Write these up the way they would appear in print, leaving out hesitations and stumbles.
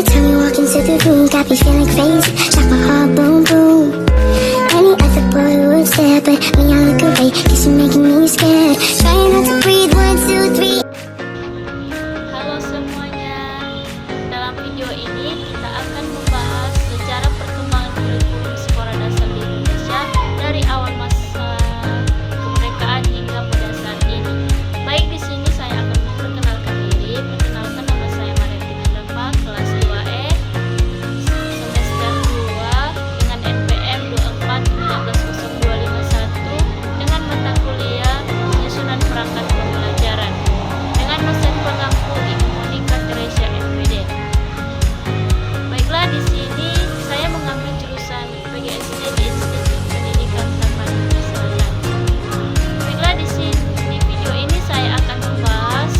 Every time you walk into the room, got me feeling crazy, like my heart boom boom. Any other boy would stare, but when you look away, guess you're making me scared. Trying not to breathe, 1, 2, 3. Halo semuanya, dalam video ini kita akan membahas sejarah perkembangan kurikulum sekolah dasar di Indonesia dari awal masa kemerdekaan hingga pada saat ini. Baik, di sini saya akan memperkenalkan diri. Perkenalkan, nama saya Marianti Nurfa, kelas 2E, semester 2 dengan NPM 24.13051 dengan mata kuliah penyusunan perangkat pembelajaran dengan dosen pengampu Ibu Monica Teresia MPD. Baiklah, di sini saya mengambil jurusan PGSD di Institut Pendidikan Taman Selatan. Baiklah, di video ini saya akan membahas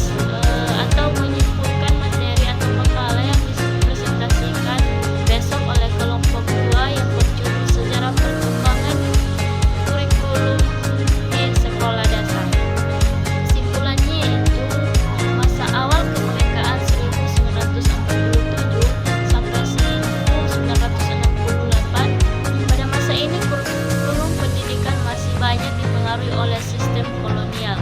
atau menyimpulkan materi atau makalah yang dipresentasikan besok oleh kelompok 2 yang berjudul Sejarah Perkembangan Kurikulum di Sekolah Dasar. Kesimpulannya yaitu masa awal kemerdekaan 1947 sampai 1968. Pada masa ini kurikulum pendidikan masih banyak dipengaruhi oleh sistem kolonial.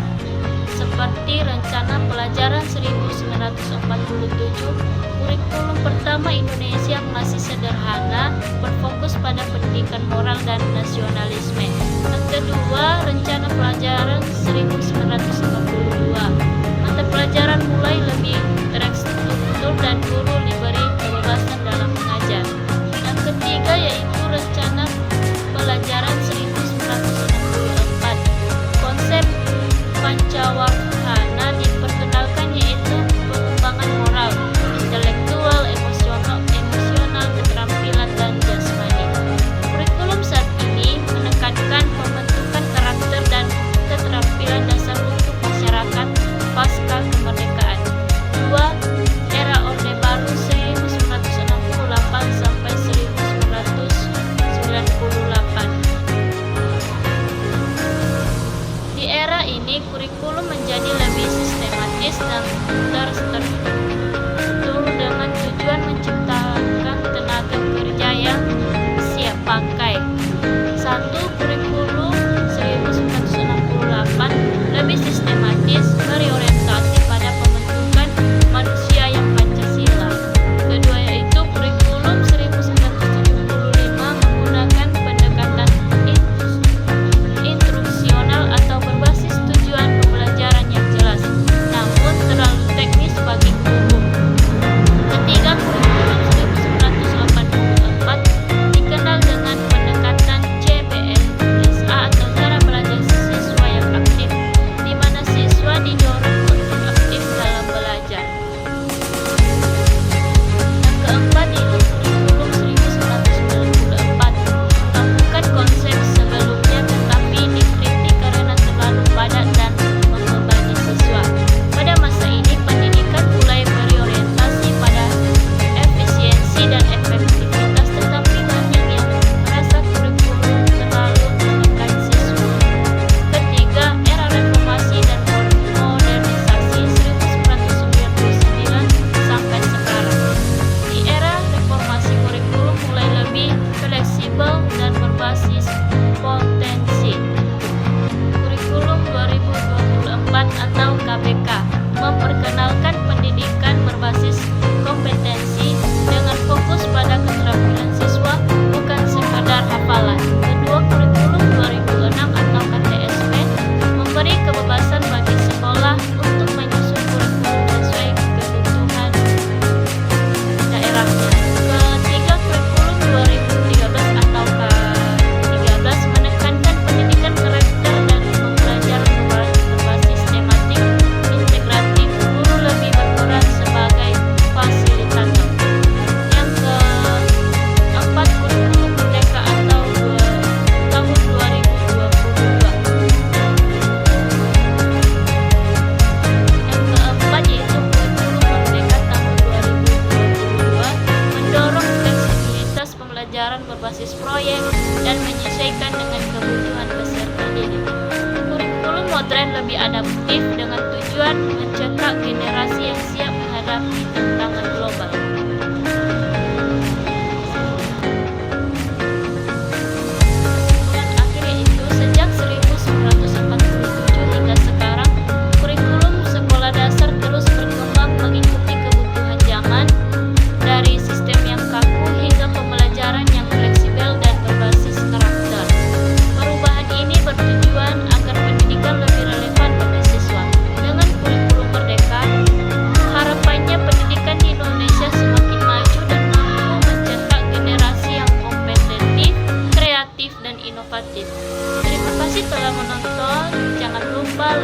Seperti Rencana Pelajaran 1947, kurikulum pertama Indonesia masih sederhana, berfokus pada pendidikan moral dan nasionalisme. Yang kedua, Rencana Pelajaran 1952, mata pelajaran mulai lebih terstruktur dan guru diberi kebebasan dalam mengajar. Yang ketiga yaitu Rencana Pelajaran 1964, konsep Pancawahana diperkenalkan, yaitu pengembangan moral, intelektual, emosional, keterampilan dan jasmani. Kurikulum saat ini menekankan pembentukan karakter dan keterampilan dasar untuk masyarakat pasca kemerdekaan. 2. Era Orde Baru 1968 sampai 1998. Di era ini kurikulum menjadi lebih sistematis dan terstruktur dengan tujuan menciptakan tenaga kerja yang siap pakai. 1. Kurikulum 1968 lebih sistematis, berorientasi pada pembentukan manusia yang Pancasila. Kedua yaitu kurikulum 1975 menggunakan pendekatan instruksional atau berbasis tujuan pembelajaran yang jelas, namun terlalu teknis bagi guru. Ketiga, kurikulum 1984 dikenal dengan pendekatan CBLSA atau cara belajar siswa yang aktif, di mana siswa didorong untuk aktif dalam belajar. Yang keempat yaitu kurikulum 1994 menggabungkan konsep sebelumnya tetapi dikritik karena terlalu padat dan membebani siswa. Pada masa ini pendidikan mulai berorientasi pada efisiensi dan efektivitas, tetapi banyak yang merasa kurikulum terlalu menekan siswa. Ketiga, era reformasi dan modernisasi 1999 sampai sekarang. Di era reformasi, kurikulum mulai lebih fleksibel dan berbasis potensi. Kurikulum 2024 atau KBK memperkenalkan pendidikan berbasis kompetensi dengan fokus pada keterampilan siswa, bukan sekadar hafalan. Kedua, kurikulum 2006 atau KTSP memberi kebebasan bagi sekolah untuk menyusun kurikulum sesuai kebutuhan daerahnya. Ketiga, kurikulum 2013 atau K13 menekankan pendidikan karakter dan pembelajaran berbasis tematik integratif, guru lebih berperan sebagai fasilitator. Yang keempat, kurikulum merdeka atau tahun 2022. Yang keempat yaitu kurikulum merdeka tahun 2022 mendorong fleksibilitas pembelajaran berbasis proyek dan menyesuaikan dengan kebutuhan peserta didik. Kurikulum modern lebih adaptif dengan tujuan mencetak generasi yang siap menghadapi tantangan global.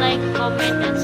like, comment, dan